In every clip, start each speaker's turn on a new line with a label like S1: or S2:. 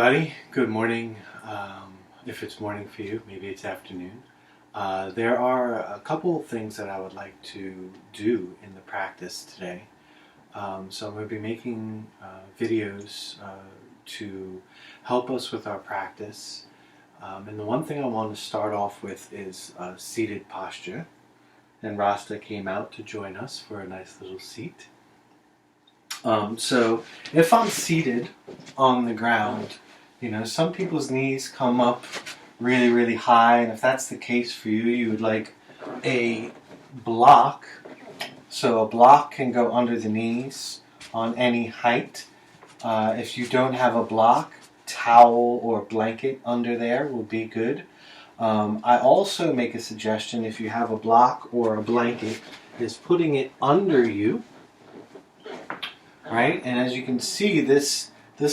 S1: everybody. Good morning. If it's morning for you, maybe it's afternoon. There are a couple of things that I would like to do in the practice today. So I'm going to be making videos to help us with our practice. And the one thing I want to start off with is seated posture. And Rasta came out to join us for a nice little seat. So if I'm seated on the ground, some people's knees come up really, really high, and if that's the case for you, you would like a block. So a block can go under the knees on any height. If you don't have a block, towel or blanket under there will be good. I also make a suggestion, if you have a block or a blanket, is putting it under you. Right, and as you can see, this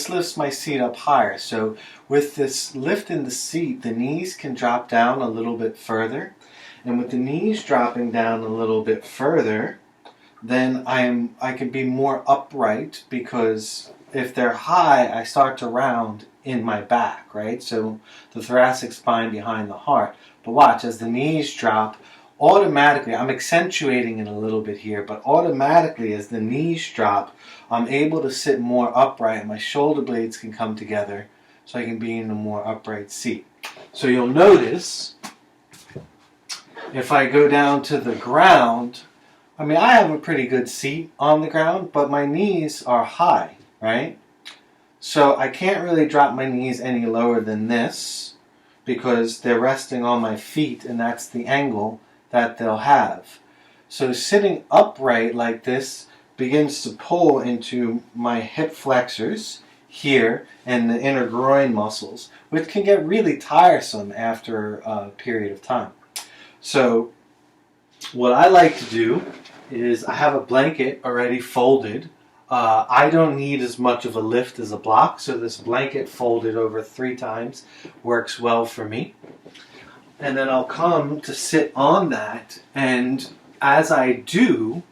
S1: lifts my seat up higher. So with this lift in the seat, the knees can drop down a little bit further. And with the knees dropping down a little bit further, then I can be more upright, because if they're high, I start to round in my back, right? So the thoracic spine behind the heart. But watch, as the knees drop, automatically, I'm accentuating it a little bit here, but automatically as the knees drop, I'm able to sit more upright and my shoulder blades can come together so I can be in a more upright seat. So you'll notice, if I go down to the ground, I have a pretty good seat on the ground, but my knees are high, right? So I can't really drop my knees any lower than this, because they're resting on my feet, and that's the angle that they'll have. So sitting upright like this begins to pull into my hip flexors here and the inner groin muscles, which can get really tiresome after a period of time. So what I like to do is, I have a blanket already folded. I don't need as much of a lift as a block, so this blanket folded over 3 times works well for me. And then I'll come to sit on that, and as I do,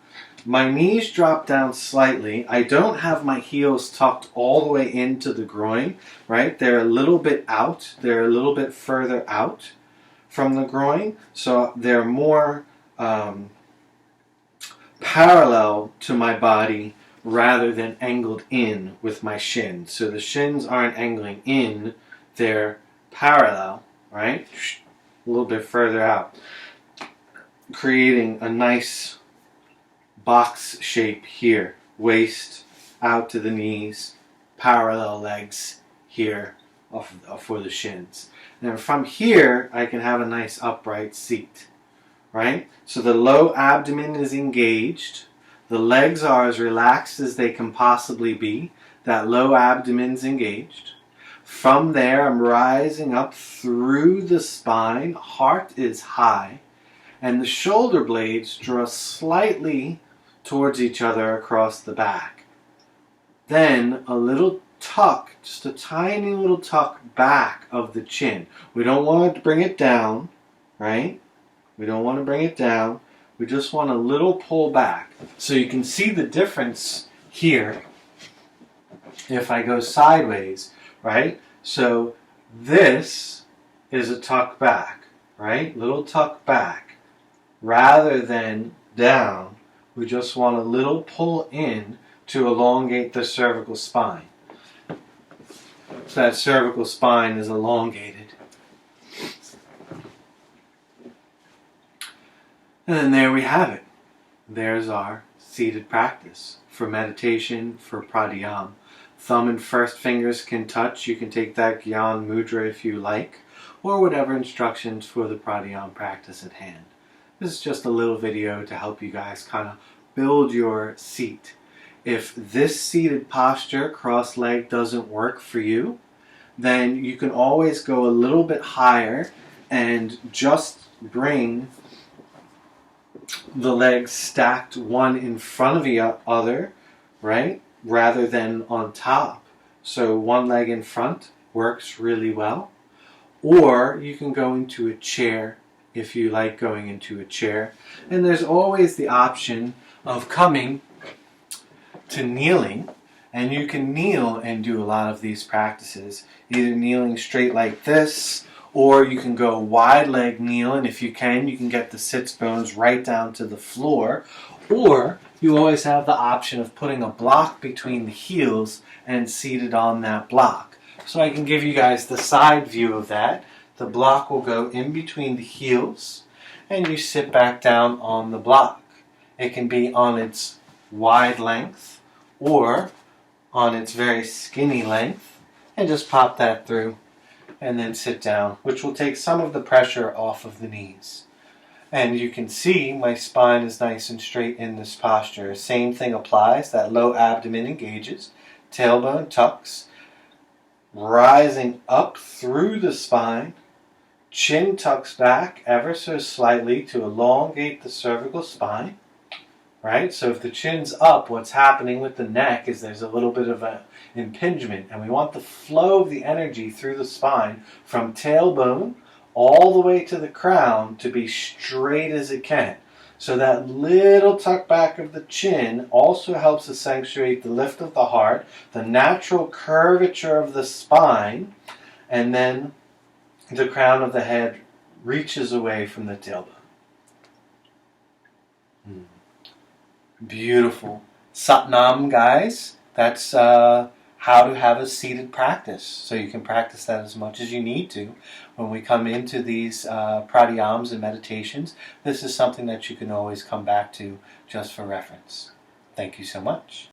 S1: my knees drop down slightly. I don't have my heels tucked all the way into the groin, right? They're a little bit out. They're a little bit further out from the groin, so they're more parallel to my body rather than angled in with my shins. So the shins aren't angling in, they're parallel, right? A little bit further out, creating a nice box shape here. Waist out to the knees, parallel legs here for the shins. And from here, I can have a nice upright seat, right? So the low abdomen is engaged. The legs are as relaxed as they can possibly be. That low abdomen's engaged. From there, I'm rising up through the spine. Heart is high. And the shoulder blades draw slightly towards each other across the back. Then a little tuck, just a tiny little tuck back of the chin. We don't want to bring it down, right? We don't want to bring it down. We just want a little pull back. So you can see the difference here if I go sideways, right? So this is a tuck back, right? Little tuck back. Rather than down, we just want a little pull in to elongate the cervical spine. So that cervical spine is elongated. And then there we have it. There's our seated practice for meditation, for pranayama. Thumb and first fingers can touch. You can take that Gyan Mudra if you like, or whatever instructions for the pranayama practice at hand. This is just a little video to help you guys kind of build your seat. If this seated posture, cross-legged, doesn't work for you, then you can always go a little bit higher and just bring the legs stacked one in front of the other, right? Rather than on top. So one leg in front works really well. Or you can go into a chair if you like going into a chair. And there's always the option of coming to kneeling And you can kneel and do a lot of these practices, either kneeling straight like this, or you can go wide leg kneel, and if you can get the sits bones right down to the floor, or you always have the option of putting a block between the heels and seated on that block. So I can give you guys the side view of that. The block will go in between the heels, and you sit back down on the block. It can be on its wide length or on its very skinny length, and just pop that through and then sit down, which will take some of the pressure off of the knees. And you can see my spine is nice and straight in this posture. Same thing applies. That low abdomen engages, tailbone tucks, rising up through the spine, chin tucks back ever so slightly to elongate the cervical spine. Right? So if the chin's up, what's happening with the neck is there's a little bit of an impingement, and we want the flow of the energy through the spine from tailbone all the way to the crown to be straight as it can. So that little tuck back of the chin also helps accentuate the lift of the heart, the natural curvature of the spine, and then the crown of the head reaches away from the tailbone. Beautiful. Satnam, guys. That's how to have a seated practice. So you can practice that as much as you need to. When we come into these pranayams and meditations, this is something that you can always come back to just for reference. Thank you so much.